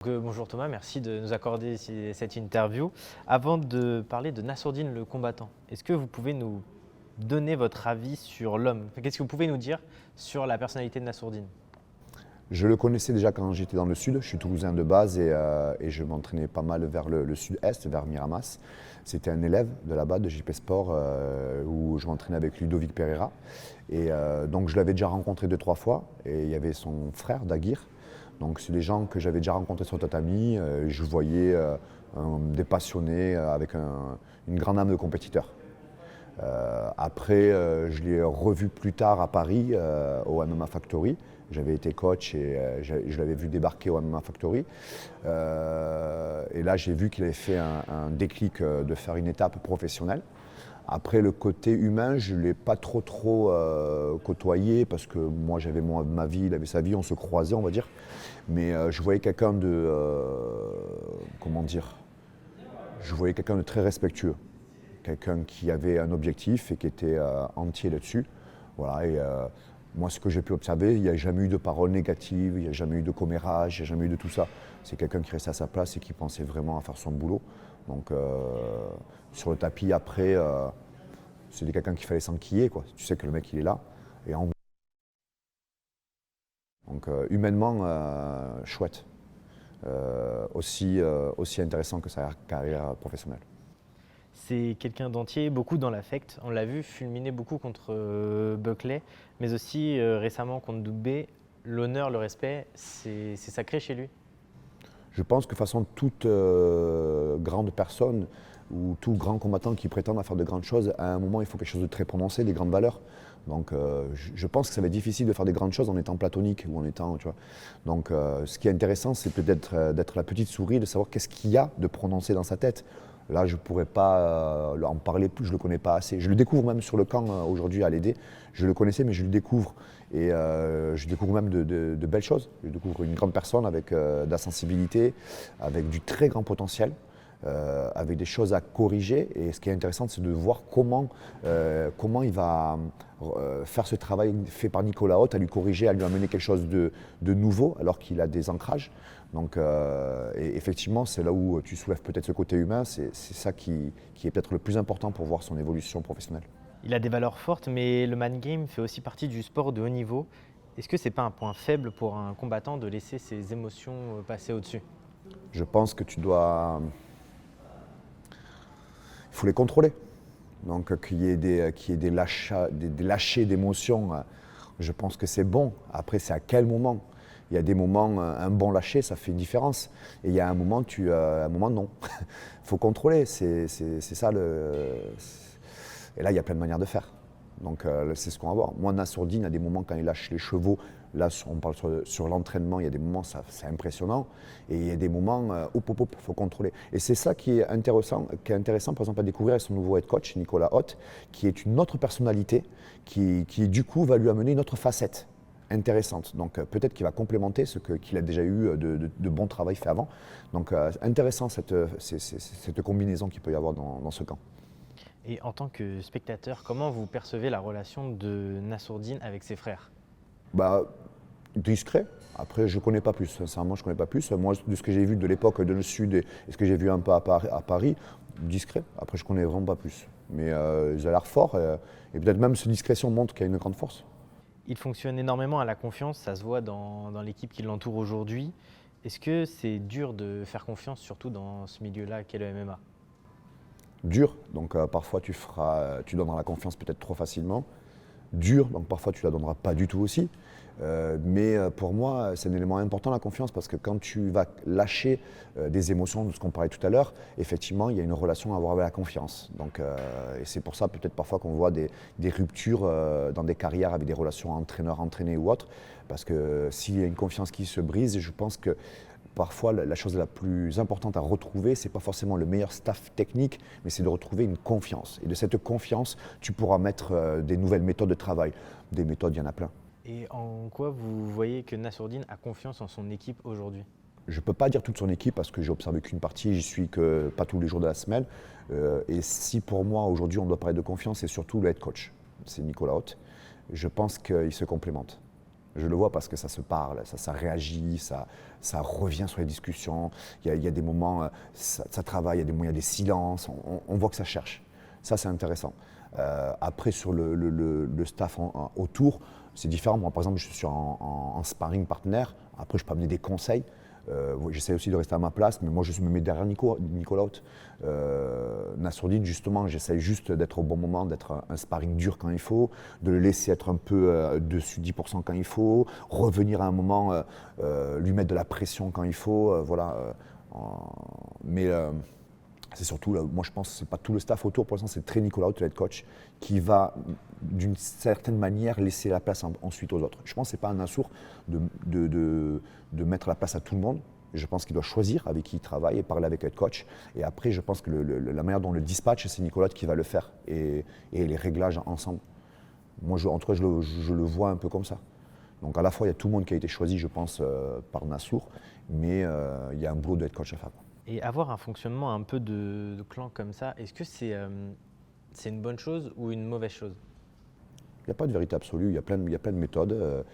Bonjour Thomas, merci de nous accorder cette interview. Avant de parler de Nassourdine le combattant, est-ce que vous pouvez nous donner votre avis sur l'homme? Qu'est-ce que vous pouvez nous dire sur la personnalité de Nassourdine? Je le connaissais déjà quand j'étais dans le sud. Je suis toulousain de base et je m'entraînais pas mal vers le sud-est, vers Miramas. C'était un élève de là-bas, de JP Sport, où je m'entraînais avec Ludovic Pereira. Donc je l'avais déjà rencontré 2-3 fois. Et il y avait son frère, Daguir. Donc c'est des gens que j'avais déjà rencontrés sur le tatami. Je voyais des passionnés avec une grande âme de compétiteur. Après, je l'ai revu plus tard à Paris, au MMA Factory. J'avais été coach et je l'avais vu débarquer au MMA Factory. Et là, j'ai vu qu'il avait fait un déclic de faire une étape professionnelle. Après, le côté humain, je ne l'ai pas trop côtoyé parce que moi, j'avais ma vie, il avait sa vie, on se croisait, on va dire. Mais je voyais quelqu'un de, comment dire, je voyais quelqu'un de très respectueux. Quelqu'un qui avait un objectif et qui était entier là-dessus. Voilà, moi, ce que j'ai pu observer, il n'y a jamais eu de paroles négatives, il n'y a jamais eu de commérage, il n'y a jamais eu de tout ça. C'est quelqu'un qui restait à sa place et qui pensait vraiment à faire son boulot. Donc, sur le tapis, après, c'est quelqu'un qu'il fallait s'enquiller, quoi. Tu sais que le mec, il est là. Donc, humainement, chouette. Aussi intéressant que sa carrière professionnelle. C'est quelqu'un d'entier, beaucoup dans l'affect. On l'a vu fulminer beaucoup contre Buckley, mais aussi récemment contre Doumbé. L'honneur, le respect, c'est sacré chez lui. Je pense que de façon toute grande personne ou tout grand combattant qui prétend à faire de grandes choses, à un moment il faut quelque chose de très prononcé, des grandes valeurs. Donc je pense que ça va être difficile de faire des grandes choses en étant platonique ou en étant, tu vois. Donc ce qui est intéressant, c'est peut-être d'être la petite souris, de savoir qu'est-ce qu'il y a de prononcé dans sa tête. Là, je ne pourrais pas en parler plus, je ne le connais pas assez. Je le découvre même sur le camp aujourd'hui à l'aider. Je le connaissais, mais je le découvre. Et je découvre même de belles choses. Je découvre une grande personne avec de la sensibilité, avec du très grand potentiel, avec des choses à corriger. Et ce qui est intéressant, c'est de voir comment il va faire ce travail fait par Nicolas Haute, à lui corriger, à lui amener quelque chose de nouveau, alors qu'il a des ancrages. Donc, et effectivement, c'est là où tu soulèves peut-être ce côté humain. C'est ça qui est peut-être le plus important pour voir son évolution professionnelle. Il a des valeurs fortes, mais le man game fait aussi partie du sport de haut niveau. Est-ce que c'est pas un point faible pour un combattant de laisser ses émotions passer au-dessus? Je pense que il faut les contrôler. Donc qu'il y ait des lâchers d'émotions, je pense que c'est bon. Après, c'est à quel moment? Il y a des moments, un bon lâcher, ça fait une différence. Et il y a un moment, non. Il faut contrôler, c'est ça Et là, il y a plein de manières de faire. Donc c'est ce qu'on va voir. Moi, Nassourdine, à des moments, quand il lâche les chevaux, là, on parle sur l'entraînement, il y a des moments, c'est impressionnant. Et il y a des moments, il faut contrôler. Et c'est ça qui est intéressant, par exemple, à découvrir avec son nouveau head coach, Nicolas Haute, qui est une autre personnalité, qui du coup, va lui amener une autre facette intéressante. Donc peut-être qu'il va complémenter qu'il a déjà eu de bon travail fait avant. Donc intéressant cette combinaison qu'il peut y avoir dans ce camp. Et en tant que spectateur, comment vous percevez la relation de Nassourdine avec ses frères? Bah, discret. Après, je ne connais pas plus. Sincèrement, je ne connais pas plus. Moi, de ce que j'ai vu de l'époque de le Sud et ce que j'ai vu un peu à Paris, discret. Après, je ne connais vraiment pas plus. Mais ils ont l'air forts. Et peut-être même cette discrétion montre qu'il y a une grande force. Il fonctionne énormément à la confiance, ça se voit dans l'équipe qui l'entoure aujourd'hui. Est-ce que c'est dur de faire confiance, surtout dans ce milieu-là qu'est le MMA? Dur, donc parfois tu donneras la confiance peut-être trop facilement. Dur, donc parfois tu la donneras pas du tout aussi. Mais pour moi, c'est un élément important la confiance parce que quand tu vas lâcher des émotions, de ce qu'on parlait tout à l'heure, effectivement, il y a une relation à avoir avec la confiance. Donc, et c'est pour ça peut-être parfois qu'on voit des ruptures dans des carrières avec des relations entraîneur-entraîné ou autre. Parce que s'il y a une confiance qui se brise, je pense que parfois, la chose la plus importante à retrouver, ce n'est pas forcément le meilleur staff technique, mais c'est de retrouver une confiance. Et de cette confiance, tu pourras mettre des nouvelles méthodes de travail. Des méthodes, il y en a plein. Et en quoi vous voyez que Nassourdine a confiance en son équipe aujourd'hui? Je ne peux pas dire toute son équipe parce que j'ai observé qu'une partie, j'y suis que pas tous les jours de la semaine. Et si pour moi, aujourd'hui, on doit parler de confiance, c'est surtout le head coach. C'est Nicolas Haute. Je pense qu'ils se complémentent. Je le vois parce que ça se parle, ça réagit, ça revient sur les discussions. Il y a des moments, ça travaille, il y a des moments, il y a des silences. On voit que ça cherche. Ça, c'est intéressant. Après, sur le staff autour, c'est différent. Moi, par exemple, je suis en sparring partenaire. Après, je peux amener des conseils. J'essaie aussi de rester à ma place, mais moi je me mets derrière Nicolas Haute. Nassourdine, justement, j'essaie juste d'être au bon moment, d'être un sparring dur quand il faut, de le laisser être un peu dessus 10% quand il faut, revenir à un moment, lui mettre de la pression quand il faut. Mais c'est surtout, moi je pense que ce n'est pas tout le staff autour, pour l'instant c'est très Nicolas Haute, le head coach, qui va d'une certaine manière laisser la place ensuite aux autres. Je pense que ce n'est pas un Nassour de mettre la place à tout le monde. Je pense qu'il doit choisir avec qui il travaille et parler avec le head coach. Et après, je pense que la manière dont le dispatch, c'est Nicolas qui va le faire et les réglages ensemble. Moi, en tout cas, je le vois un peu comme ça. Donc à la fois, il y a tout le monde qui a été choisi, je pense, par Nassour, mais il y a un boulot de head coach à faire. Et avoir un fonctionnement un peu de clan comme ça, est-ce que c'est une bonne chose ou une mauvaise chose? Il n'y a pas de vérité absolue, il y a plein de méthodes.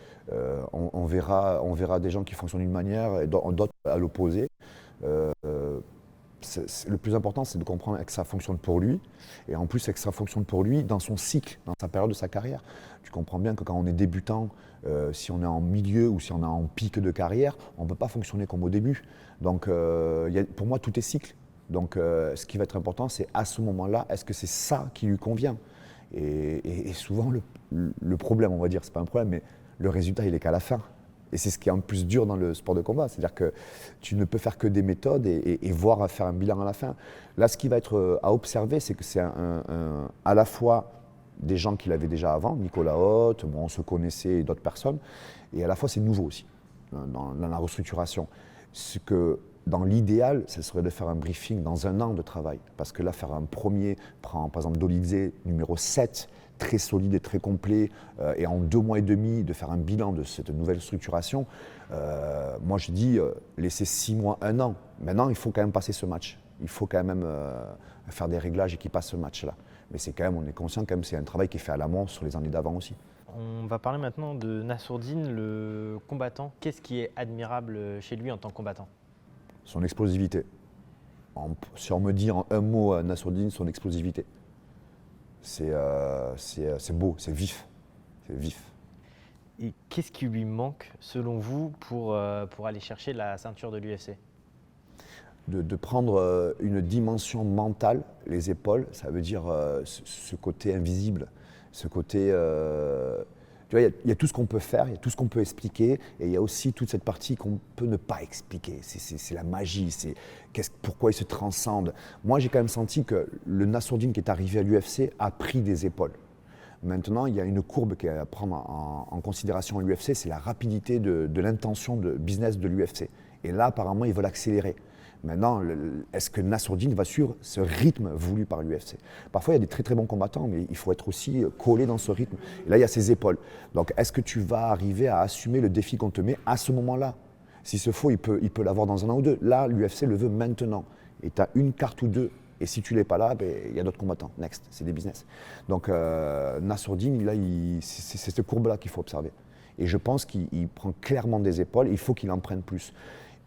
On verra des gens qui fonctionnent d'une manière et d'autres à l'opposé. Le plus important, c'est de comprendre que ça fonctionne pour lui. Et en plus, c'est que ça fonctionne pour lui dans son cycle, dans sa période de sa carrière. Tu comprends bien que quand on est débutant, si on est en milieu ou si on est en pic de carrière, on ne peut pas fonctionner comme au début. Donc, pour moi, tout est cycle. Donc, ce qui va être important, c'est à ce moment-là, est-ce que c'est ça qui lui convient? Et souvent, le problème, on va dire, c'est pas un problème, mais le résultat, il est qu'à la fin. Et c'est ce qui est en plus dur dans le sport de combat. C'est-à-dire que tu ne peux faire que des méthodes et voir à faire un bilan à la fin. Là, ce qui va être à observer, c'est que c'est à la fois des gens qu'il avait déjà avant, Nicolas Haute, on se connaissait et d'autres personnes, et à la fois c'est nouveau aussi, dans la restructuration. Ce que, dans l'idéal, ce serait de faire un briefing dans 1 an de travail. Parce que là, faire un premier, par exemple Dolizé, numéro 7, très solide et très complet, et en 2 mois et demi, de faire un bilan de cette nouvelle structuration, moi je dis, laissez 6 mois, 1 an. Maintenant, il faut quand même passer ce match. Il faut quand même faire des réglages et qu'il passe ce match-là. Mais c'est quand même, on est conscient quand même, c'est un travail qui est fait à l'amont sur les années d'avant aussi. On va parler maintenant de Nassourdine, le combattant. Qu'est-ce qui est admirable chez lui en tant que combattant? Son explosivité. Si on me dit en un mot Nassourdine, son explosivité. C'est beau, c'est vif. C'est vif. Et qu'est-ce qui lui manque, selon vous, pour aller chercher la ceinture de l'UFC? De prendre une dimension mentale, les épaules, ça veut dire ce côté invisible, ce côté... tu vois, il y a tout ce qu'on peut faire, il y a tout ce qu'on peut expliquer, et il y a aussi toute cette partie qu'on peut ne pas expliquer. C'est la magie, pourquoi il se transcende. Moi, j'ai quand même senti que le Nassourdine qui est arrivé à l'UFC a pris des épaules. Maintenant, il y a une courbe qui est à prendre en considération à l'UFC, c'est la rapidité de l'intention de business de l'UFC. Et là, apparemment, ils veulent accélérer. Maintenant, est-ce que Nassourdine va suivre ce rythme voulu par l'UFC? Parfois, il y a des très très bons combattants, mais il faut être aussi collé dans ce rythme. Et là, il y a ses épaules. Donc, est-ce que tu vas arriver à assumer le défi qu'on te met à ce moment-là? S'il se faut, il peut l'avoir dans 1 an ou 2. Là, l'UFC le veut maintenant. Et tu as une carte ou 2. Et si tu n'es pas là, il y a d'autres combattants. Next, c'est des business. Donc, Nassourdine, c'est cette courbe-là qu'il faut observer. Et je pense qu'il prend clairement des épaules. Il faut qu'il en prenne plus.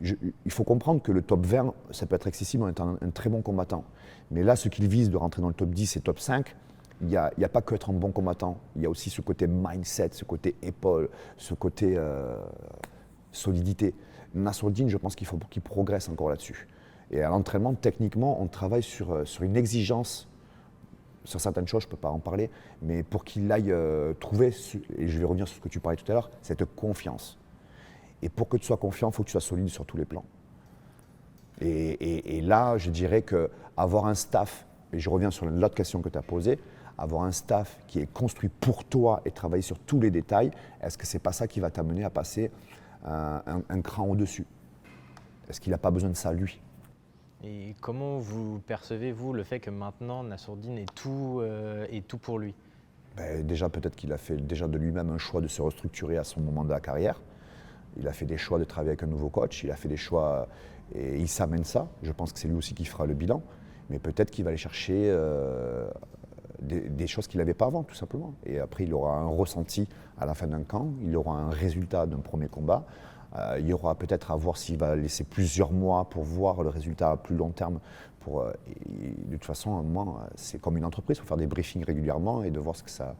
Il faut comprendre que le top 20, ça peut être accessible en étant un très bon combattant. Mais là, ce qu'il vise de rentrer dans le top 10 et top 5, il n'y a pas que être un bon combattant. Il y a aussi ce côté mindset, ce côté épaule, ce côté solidité. Nassourdine, je pense qu'il faut qu'il progresse encore là-dessus. Et à l'entraînement, techniquement, on travaille sur une exigence. Sur certaines choses, je ne peux pas en parler, mais pour qu'il aille trouver, et je vais revenir sur ce que tu parlais tout à l'heure, cette confiance. Et pour que tu sois confiant, il faut que tu sois solide sur tous les plans. Et là, je dirais qu'avoir un staff, et je reviens sur l'autre question que tu as posée, avoir un staff qui est construit pour toi et travailler sur tous les détails, est-ce que ce n'est pas ça qui va t'amener à passer un cran au-dessus? Est-ce qu'il n'a pas besoin de ça, lui? Et comment vous percevez, vous, le fait que maintenant, Nassourdine est tout pour lui? Déjà, peut-être qu'il a fait déjà de lui-même un choix de se restructurer à son moment de la carrière. Il a fait des choix de travailler avec un nouveau coach, il a fait des choix et il s'amène ça. Je pense que c'est lui aussi qui fera le bilan. Mais peut-être qu'il va aller chercher des choses qu'il n'avait pas avant, tout simplement. Et après, il aura un ressenti à la fin d'un camp, il aura un résultat d'un premier combat. Il y aura peut-être à voir s'il va laisser plusieurs mois pour voir le résultat à plus long terme. Et de toute façon, à un moment, c'est comme une entreprise, il faut faire des briefings régulièrement et de voir ce que ça,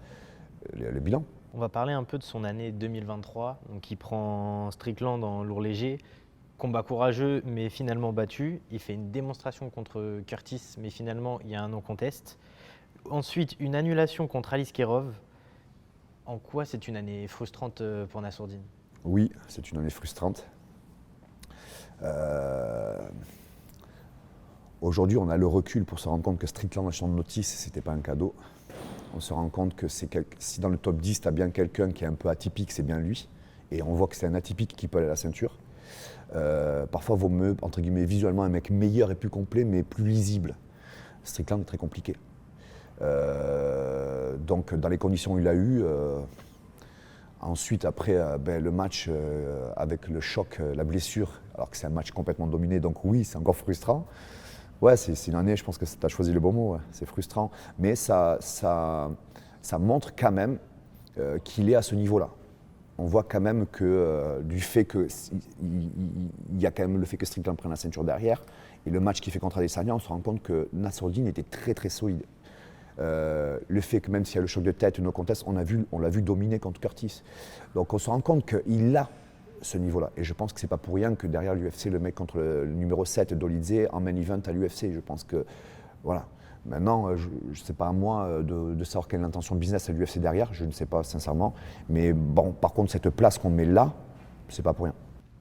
le bilan. On va parler un peu de son année 2023. Donc, il prend Strickland en lourd léger. Combat courageux, mais finalement battu. Il fait une démonstration contre Curtis, mais finalement, il y a un non-contest. Ensuite, une annulation contre Alice Kerov. En quoi c'est une année frustrante pour Nassourdine? Oui, c'est une année frustrante. Aujourd'hui, on a le recul pour se rendre compte que Strickland en champ de notice, c'était pas un cadeau. On se rend compte que si dans le top 10, tu as bien quelqu'un qui est un peu atypique, c'est bien lui. Et on voit que c'est un atypique qui peut aller à la ceinture. Parfois, il vaut mieux, entre guillemets, visuellement, un mec meilleur et plus complet, mais plus lisible. Strickland est très compliqué. Donc, dans les conditions qu'il a eues, ensuite, après, le match avec le choc, la blessure, alors que c'est un match complètement dominé, donc oui, c'est encore frustrant. Ouais, c'est une année, je pense que tu as choisi le bon mot, ouais. C'est frustrant. Mais ça montre quand même qu'il est à ce niveau-là. On voit quand même que du fait il y a quand même le fait que Strickland prenne la ceinture derrière et le match qu'il fait contre Adesanya, on se rend compte que Nassourdine était très très solide. Le fait que même s'il y a le choc de tête, no contest, on l'a vu dominer contre Curtis. Donc on se rend compte qu'il a ce niveau-là. Et je pense que c'est pas pour rien que derrière l'UFC, le mec contre le numéro 7, Dolidze, en main event à l'UFC. Je pense que, voilà. Maintenant, je sais pas à moi de savoir quelle est l'intention business à l'UFC derrière, je ne sais pas sincèrement. Mais bon, par contre, cette place qu'on met là, c'est pas pour rien.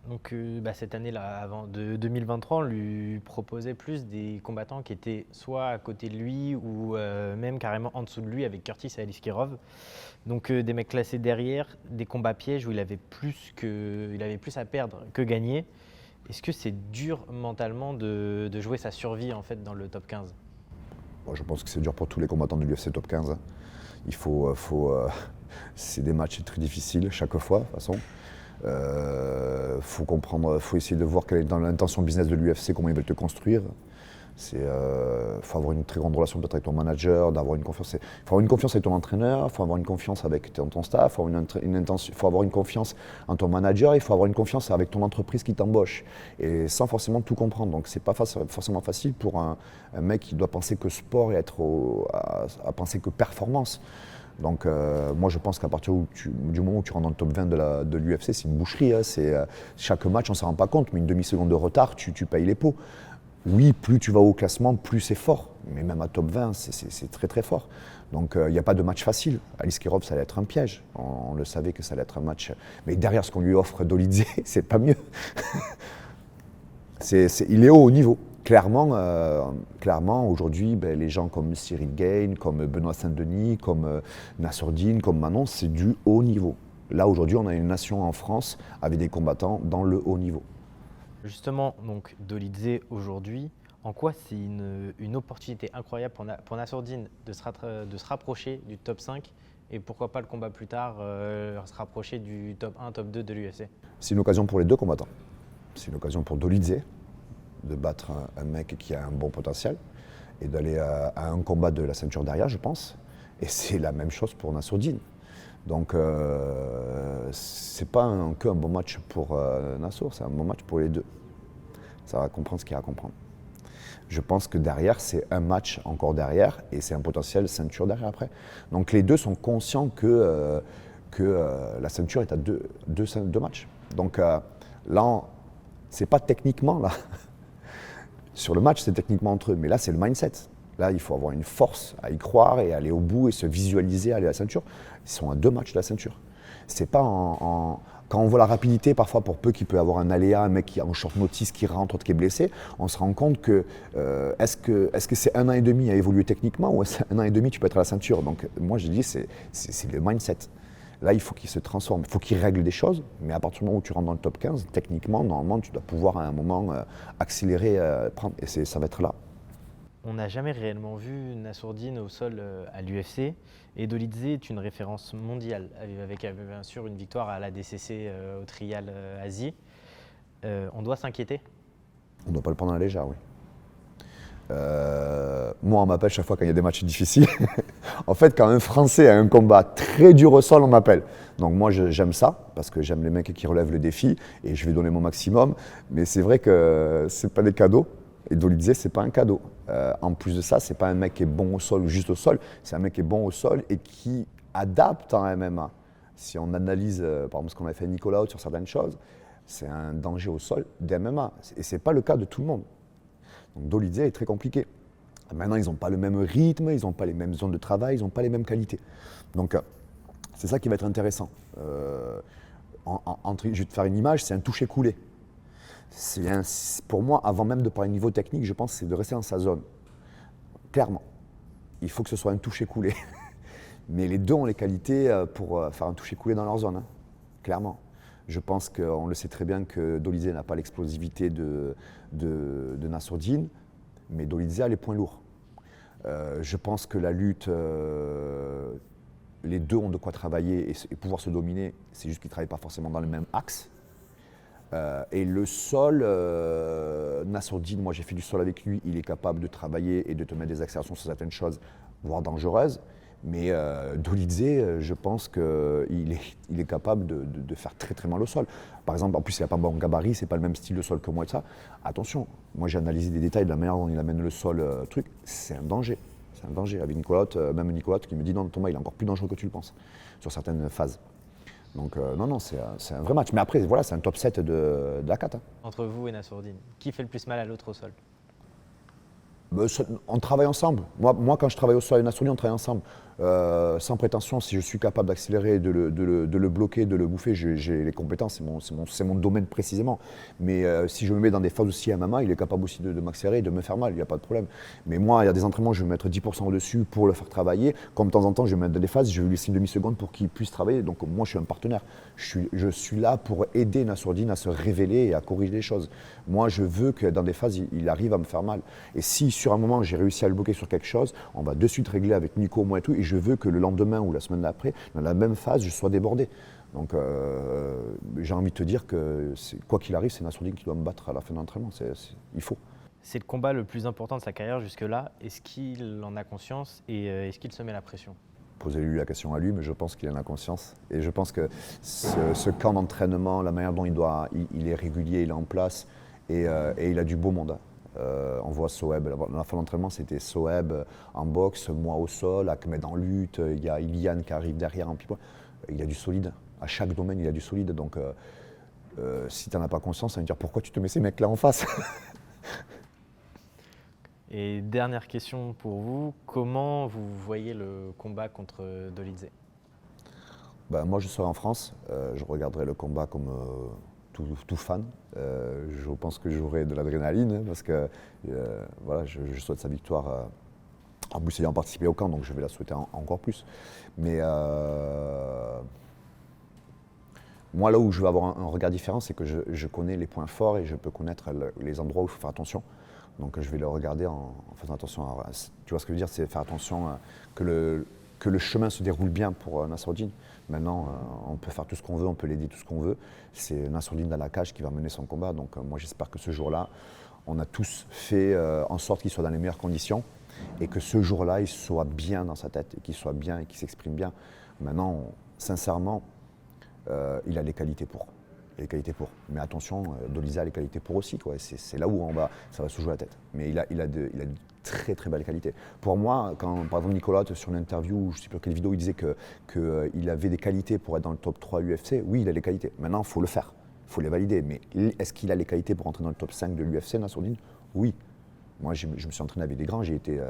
Donc cette année-là, avant de 2023, on lui proposait plus des combattants qui étaient soit à côté de lui ou même carrément en dessous de lui avec Curtis et Alice Kerov. Donc des mecs classés derrière, des combats pièges où il avait plus à perdre que gagner. Est-ce que c'est dur mentalement de jouer sa survie en fait dans le top 15? Bon, je pense que c'est dur pour tous les combattants de l'UFC top 15. C'est des matchs très difficiles chaque fois de toute façon. Faut comprendre, faut essayer de voir quelle est dans l'intention business de l'UFC, comment ils veulent te construire. Faut avoir une très grande relation peut-être avec ton manager, faut avoir une confiance avec ton entraîneur, faut avoir une confiance avec ton staff, faut avoir une confiance en ton manager, il faut avoir une confiance avec ton entreprise qui t'embauche. Et sans forcément tout comprendre. Donc c'est pas forcément facile pour un mec qui doit penser que sport et à penser que performance. Donc moi je pense qu'à partir du moment où tu rentres dans le top 20 de l'UFC, c'est une boucherie. Hein. Chaque match, on ne s'en rend pas compte, mais une demi-seconde de retard, tu payes les pots. Oui, plus tu vas au classement, plus c'est fort. Mais même à top 20, c'est très très fort. Donc il n'y a pas de match facile. Alice Kerov, ça allait être un piège. On le savait que ça allait être un match. Mais derrière ce qu'on lui offre Dolidze, c'est pas mieux. Il est au niveau. Clairement, aujourd'hui, les gens comme Cyril Gane, comme Benoît Saint-Denis, comme Nassourdine, comme Manon, c'est du haut niveau. Là, aujourd'hui, on a une nation en France avec des combattants dans le haut niveau. Justement, donc Dolidze aujourd'hui, en quoi c'est une opportunité incroyable pour Nassourdine de se rapprocher du top 5 et pourquoi pas le combat plus tard, se rapprocher du top 1, top 2 de l'UFC? C'est une occasion pour les deux combattants. C'est une occasion pour Dolidze de battre un mec qui a un bon potentiel et d'aller à un combat de la ceinture derrière, je pense. Et c'est la même chose pour Nassourdine. Donc c'est pas que un bon match pour Nassour, c'est un bon match pour les deux. Ça va comprendre ce qu'il y a à comprendre. Je pense que derrière, c'est un match encore derrière et c'est un potentiel ceinture derrière après. Donc les deux sont conscients que la ceinture est à deux matchs. Donc là, c'est pas techniquement là. Sur le match, c'est techniquement entre eux, mais là, c'est le mindset. Là, il faut avoir une force à y croire et aller au bout et se visualiser aller à la ceinture. Ils sont à 2 matchs de la ceinture. C'est pas quand on voit la rapidité, parfois pour peu qu'il peut avoir un aléa, un mec qui est en short notice, qui rentre, autre qui est blessé, on se rend compte que est-ce que c'est 1 an et demi à évoluer techniquement ou est-ce 1 an et demi tu peux être à la ceinture. Donc moi, je dis c'est le mindset. Là, il faut qu'il se transforme, il faut qu'il règle des choses, mais à partir du moment où tu rentres dans le top 15, techniquement, normalement, tu dois pouvoir à un moment accélérer, prendre, et ça va être là. On n'a jamais réellement vu Nassourdine au sol à l'UFC et Dolidze est une référence mondiale avec bien sûr une victoire à la DCC au Trial Asie. On doit s'inquiéter? On ne doit pas le prendre à la légère, oui. Moi, on m'appelle chaque fois quand il y a des matchs difficiles. En fait, quand un Français a un combat très dur au sol, on m'appelle. Donc moi, j'aime ça, parce que j'aime les mecs qui relèvent le défi, et je vais donner mon maximum. Mais c'est vrai que ce n'est pas des cadeaux. Et Dolidze, ce n'est pas un cadeau. En plus de ça, ce n'est pas un mec qui est bon au sol ou juste au sol. C'est un mec qui est bon au sol et qui adapte en MMA. Si on analyse, par exemple, ce qu'on a fait avec Nicolas sur certaines choses, c'est un danger au sol des MMA. Et ce n'est pas le cas de tout le monde. Donc Dolidze est très compliqué. Maintenant, ils n'ont pas le même rythme, ils n'ont pas les mêmes zones de travail, ils n'ont pas les mêmes qualités. Donc, c'est ça qui va être intéressant. Je vais te faire une image, c'est un toucher-coulé. Pour moi, avant même de parler niveau technique, je pense que c'est de rester dans sa zone. Clairement. Il faut que ce soit un toucher-coulé. Mais les deux ont les qualités pour faire un toucher-coulé dans leur zone. Hein. Clairement. Je pense qu'on le sait très bien que Dolidze n'a pas l'explosivité de Nassourdine, mais Dolidze a les points lourds. Je pense que la lutte, les deux ont de quoi travailler et pouvoir se dominer, c'est juste qu'ils ne travaillent pas forcément dans le même axe. Et le sol, Nassourdine, moi j'ai fait du sol avec lui, il est capable de travailler et de te mettre des accélérations sur certaines choses, voire dangereuses. Mais Dolidze, je pense qu'il est capable de faire très très mal au sol. Par exemple, en plus il n'a pas bon gabarit, c'est pas le même style de sol que moi et ça. Attention, moi j'ai analysé des détails de la manière dont il amène le sol, c'est un danger. C'est un danger. Avec Nicolas, même Nicolas qui me dit non Thomas, il est encore plus dangereux que tu le penses sur certaines phases. Donc non, c'est un vrai match. Mais après, voilà, c'est un top 7 de la 4. Hein. Entre vous et Nassourdine, qui fait le plus mal à l'autre au sol? On travaille ensemble. Moi, quand je travaille au sol avec Nassourdine, on travaille ensemble. Sans prétention, si je suis capable d'accélérer, de le bloquer, de le bouffer, j'ai les compétences, c'est mon domaine précisément. Mais si je me mets dans des phases aussi à MMA, il est capable aussi de m'accélérer et de me faire mal, il n'y a pas de problème. Mais moi, il y a des entraînements, je vais mettre 10% au-dessus pour le faire travailler. Comme de temps en temps, je vais mettre dans des phases, je vais lui laisser une demi-seconde pour qu'il puisse travailler. Donc moi, je suis un partenaire. Je suis là pour aider Nassourdine à se révéler et à corriger les choses. Moi, je veux que dans des phases, il arrive à me faire mal. Et si sur un moment, j'ai réussi à le bloquer sur quelque chose, on va de suite régler avec Nico, moi et tout. Et je veux que le lendemain ou la semaine d'après, dans la même phase, je sois débordé. Donc j'ai envie de te dire que quoi qu'il arrive, c'est Nassourdine qui doit me battre à la fin de l'entraînement. Il faut. C'est le combat le plus important de sa carrière jusque-là. Est-ce qu'il en a conscience et est-ce qu'il se met la pression? Posez-lui la question à lui, mais je pense qu'il en a conscience. Et je pense que ce camp d'entraînement, la manière dont il est régulier, il est en place et il a du beau monde. On voit Soeb, la fin d'entraînement c'était Soeb en boxe, moi au sol, Ahmed en lutte, il y a Ilian qui arrive derrière en pipoint. Il a du solide, à chaque domaine il a du solide, donc si tu n'en as pas conscience, ça veut dire pourquoi tu te mets ces mecs là en face. Et dernière question pour vous, comment vous voyez le combat contre Dolidze? Moi je serai en France, je regarderai le combat comme tout fan. Je pense que j'aurai de l'adrénaline parce que voilà, je souhaite sa victoire. En plus, ayant participé au camp, donc je vais la souhaiter encore plus. Mais moi, là où je vais avoir un regard différent, c'est que je connais les points forts et je peux connaître les endroits où il faut faire attention. Donc je vais le regarder en faisant attention tu vois ce que je veux dire, c'est faire attention que le chemin se déroule bien pour Nassourdine. Maintenant, on peut faire tout ce qu'on veut, on peut l'aider tout ce qu'on veut. C'est Nassourdine dans la cage qui va mener son combat. Donc moi j'espère que ce jour-là, on a tous fait en sorte qu'il soit dans les meilleures conditions et que ce jour-là, il soit bien dans sa tête et qu'il soit bien et qu'il s'exprime bien. Maintenant, sincèrement, il a les qualités pour. Mais attention, Dolidze a les qualités pour aussi. C'est là où ça va se jouer la tête. Mais il a de très très belles qualités. Pour moi, quand par exemple Nicolas, sur une interview, je ne sais plus quelle vidéo, il disait qu'il avait des qualités pour être dans le top 3 UFC, oui, il a les qualités. Maintenant, il faut le faire, il faut les valider. Mais est-ce qu'il a les qualités pour entrer dans le top 5 de l'UFC, Nassourdine? Oui. Moi, je me suis entraîné avec des grands, j'ai été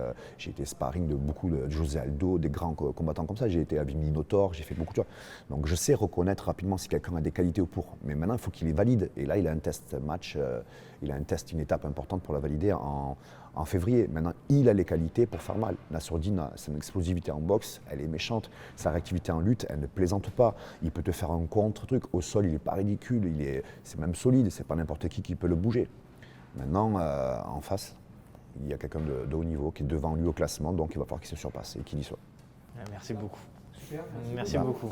sparring de beaucoup de José Aldo, des grands combattants comme ça. J'ai été avec Minotaur, j'ai fait beaucoup de choses. Donc je sais reconnaître rapidement si quelqu'un a des qualités ou pour. Mais maintenant, il faut qu'il les valide. Et là, il a un test match, une étape importante pour la valider en février. Maintenant, il a les qualités pour faire mal. Nassourdine a son explosivité en boxe, elle est méchante. Sa réactivité en lutte, elle ne plaisante pas. Il peut te faire un contre-truc. Au sol, il n'est pas ridicule, c'est même solide, c'est pas n'importe qui peut le bouger. Maintenant, en face, il y a quelqu'un de haut niveau qui est devant lui au classement, donc il va falloir qu'il se surpasse et qu'il y soit. Merci beaucoup. Super, Merci beaucoup.